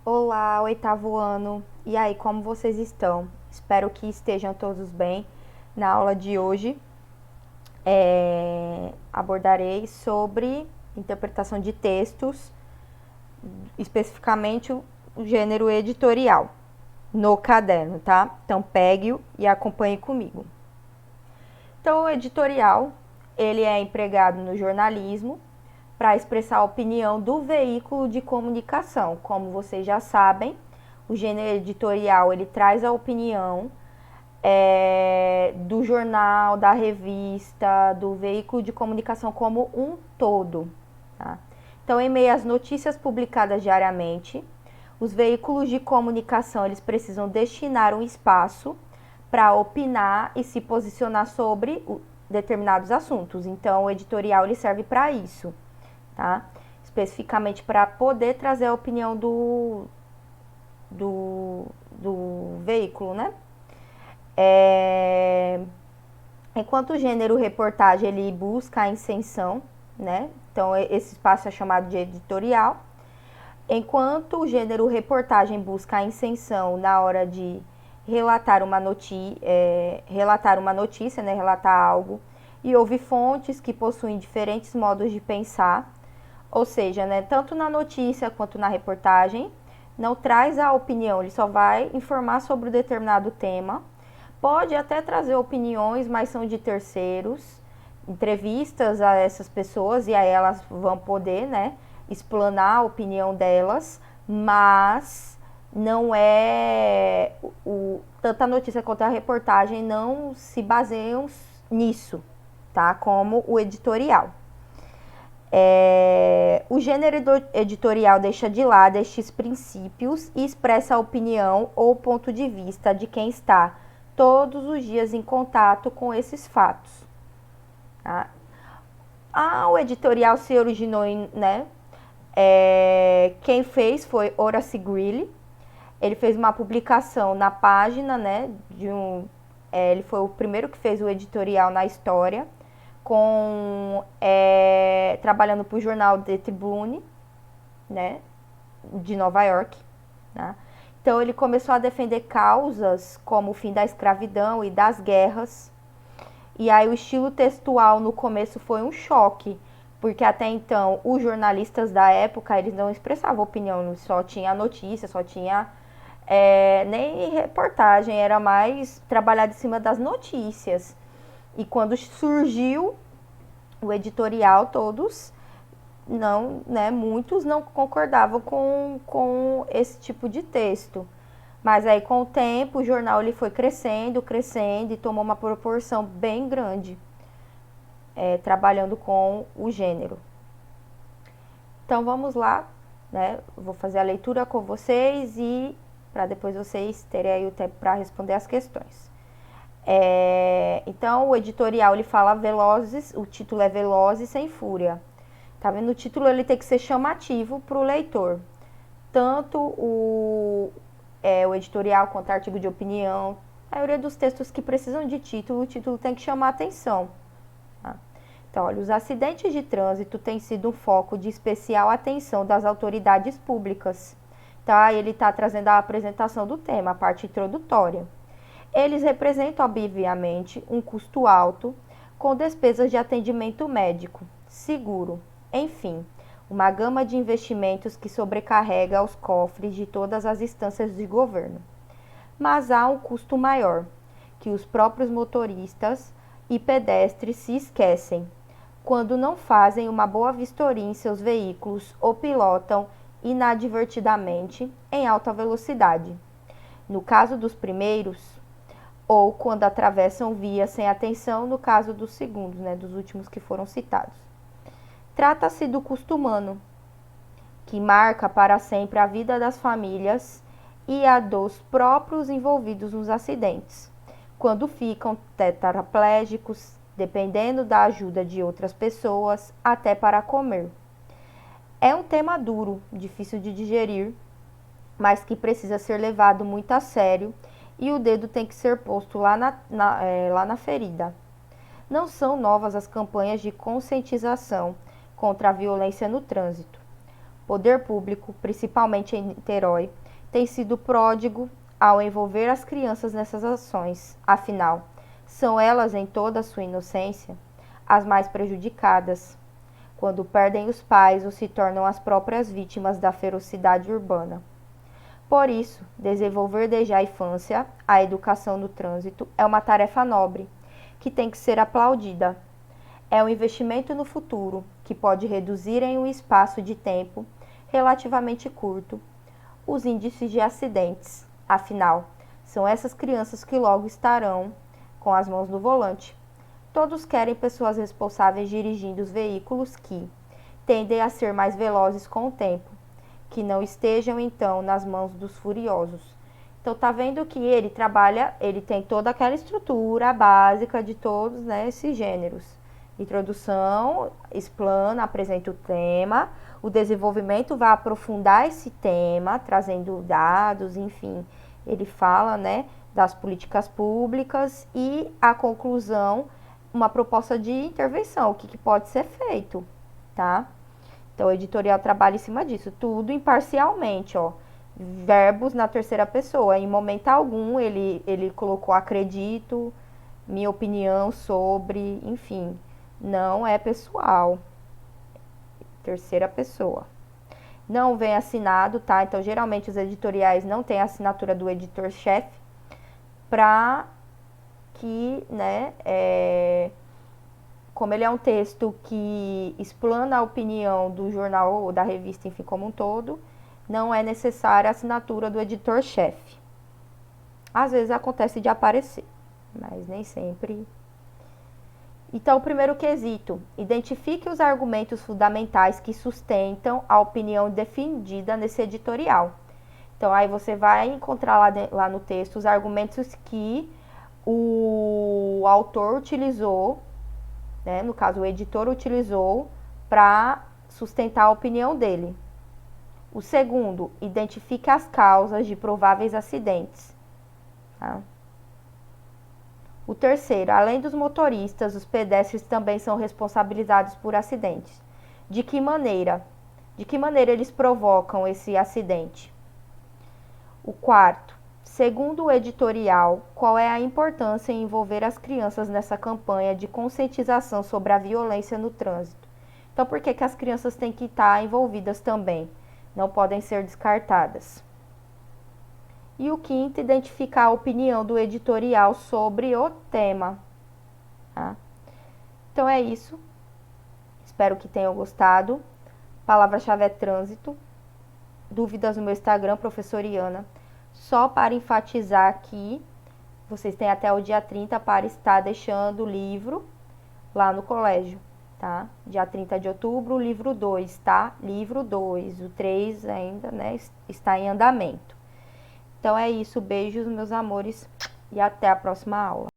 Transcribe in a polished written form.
Olá, oitavo ano. E aí, como vocês estão? Espero que estejam todos bem. Na aula de hoje, abordarei sobre interpretação de textos, especificamente o gênero editorial, no caderno, tá? Então, pegue-o e acompanhe comigo. Então, o editorial, ele é empregado no jornalismo para expressar a opinião do veículo de comunicação. Como vocês já sabem, o gênero editorial ele traz a opinião do jornal, da revista, do veículo de comunicação como um todo. Tá? Então, em meio às notícias publicadas diariamente, os veículos de comunicação eles precisam destinar um espaço para opinar e se posicionar sobre determinados assuntos. Então, o editorial ele serve para isso, tá? Especificamente para poder trazer a opinião do veículo, né? Enquanto o gênero reportagem ele busca a inserção, né? Então, esse espaço é chamado de editorial. Enquanto o gênero reportagem busca a inserção na hora de relatar uma notícia, né? Relatar algo, e houve fontes que possuem diferentes modos de pensar, ou seja, né? Tanto na notícia quanto na reportagem, não traz a opinião, ele só vai informar sobre um determinado tema. Pode até trazer opiniões, mas são de terceiros, entrevistas a essas pessoas, e aí elas vão poder, né, explanar a opinião delas, mas não é tanto a notícia quanto a reportagem não se baseiam nisso, tá? Como o editorial. O gênero editorial deixa de lado estes princípios e expressa a opinião ou ponto de vista de quem está todos os dias em contato com esses fatos. Tá? O editorial se originou né? Quem fez foi Horace Greeley. Ele fez uma publicação na página, né? Ele foi o primeiro que fez o editorial na história, trabalhando para o jornal The Tribune, né? De Nova York. Né? Então ele começou a defender causas como o fim da escravidão e das guerras. E aí o estilo textual no começo foi um choque, porque até então os jornalistas da época eles não expressavam opinião, só tinha notícia, só tinha nem reportagem, era mais trabalhado em cima das notícias. E quando surgiu o editorial, muitos não concordavam com esse tipo de texto. Mas aí com o tempo o jornal ele foi crescendo e tomou uma proporção bem grande, trabalhando com o gênero. Então vamos lá, né? Vou fazer a leitura com vocês e para depois vocês terem aí o tempo para responder as questões. Então o editorial ele fala velozes, o título é Velozes sem Fúria. Tá vendo? O título ele tem que ser chamativo para o leitor. Tanto o editorial quanto o artigo de opinião, a maioria dos textos que precisam de título, o título tem que chamar a atenção. Tá? Então, olha, os acidentes de trânsito têm sido um foco de especial atenção das autoridades públicas. Tá? Ele está trazendo a apresentação do tema, a parte introdutória. Eles representam, obviamente, um custo alto, com despesas de atendimento médico, seguro, enfim, uma gama de investimentos que sobrecarrega os cofres de todas as instâncias de governo. Mas há um custo maior, que os próprios motoristas e pedestres se esquecem, quando não fazem uma boa vistoria em seus veículos ou pilotam inadvertidamente em alta velocidade. No caso dos primeiros, ou quando atravessam via sem atenção, no caso dos segundos, né, dos últimos que foram citados. Trata-se do custo humano, que marca para sempre a vida das famílias e a dos próprios envolvidos nos acidentes, quando ficam tetraplégicos, dependendo da ajuda de outras pessoas, até para comer. É um tema duro, difícil de digerir, mas que precisa ser levado muito a sério e o dedo tem que ser posto lá na ferida. Não são novas as campanhas de conscientização contra a violência no trânsito. poder público, principalmente em Niterói, tem sido pródigo ao envolver as crianças nessas ações. Afinal, são elas, em toda a sua inocência, as mais prejudicadas, quando perdem os pais ou se tornam as próprias vítimas da ferocidade urbana. Por isso, desenvolver desde a infância a educação no trânsito é uma tarefa nobre, que tem que ser aplaudida. É um investimento no futuro, que pode reduzir em um espaço de tempo relativamente curto os índices de acidentes. Afinal, são essas crianças que logo estarão com as mãos no volante. Todos querem pessoas responsáveis dirigindo os veículos que tendem a ser mais velozes com o tempo, que não estejam então nas mãos dos furiosos. Então tá vendo que ele trabalha, ele tem toda aquela estrutura básica de todos, né, esses gêneros. Introdução, explana, apresenta o tema, o desenvolvimento vai aprofundar esse tema, trazendo dados, enfim, ele fala, né, das políticas públicas e a conclusão, uma proposta de intervenção, o que pode ser feito, tá? Então, o editorial trabalha em cima disso, tudo imparcialmente, ó. Verbos na terceira pessoa. Em momento algum, ele colocou acredito, minha opinião sobre, enfim, não é pessoal. Terceira pessoa. Não vem assinado, tá? Então, geralmente, os editoriais não têm a assinatura do editor-chefe para que, né, como ele é um texto que explana a opinião do jornal ou da revista, enfim, como um todo, não é necessária a assinatura do editor-chefe. Às vezes acontece de aparecer, mas nem sempre. Então, o primeiro quesito, identifique os argumentos fundamentais que sustentam a opinião defendida nesse editorial. Então, aí você vai encontrar lá no texto os argumentos que o autor utilizou, né, no caso, o editor utilizou para sustentar a opinião dele. O segundo, identifique as causas de prováveis acidentes. Tá? O terceiro, além dos motoristas, os pedestres também são responsabilizados por acidentes. De que maneira? De que maneira eles provocam esse acidente? O quarto, segundo o editorial, qual é a importância em envolver as crianças nessa campanha de conscientização sobre a violência no trânsito? Então, por que as crianças têm que estar envolvidas também? Não podem ser descartadas. E o quinto, identificar a opinião do editorial sobre o tema. Tá? Então é isso. Espero que tenham gostado. Palavra-chave é trânsito. Dúvidas no meu Instagram, professoriana. Só para enfatizar que vocês têm até o dia 30 para estar deixando o livro lá no colégio. Tá? Dia 30 de outubro, livro 2, tá? Livro 2, o 3 ainda, né, está em andamento. Então é isso, beijos, meus amores, e até a próxima aula.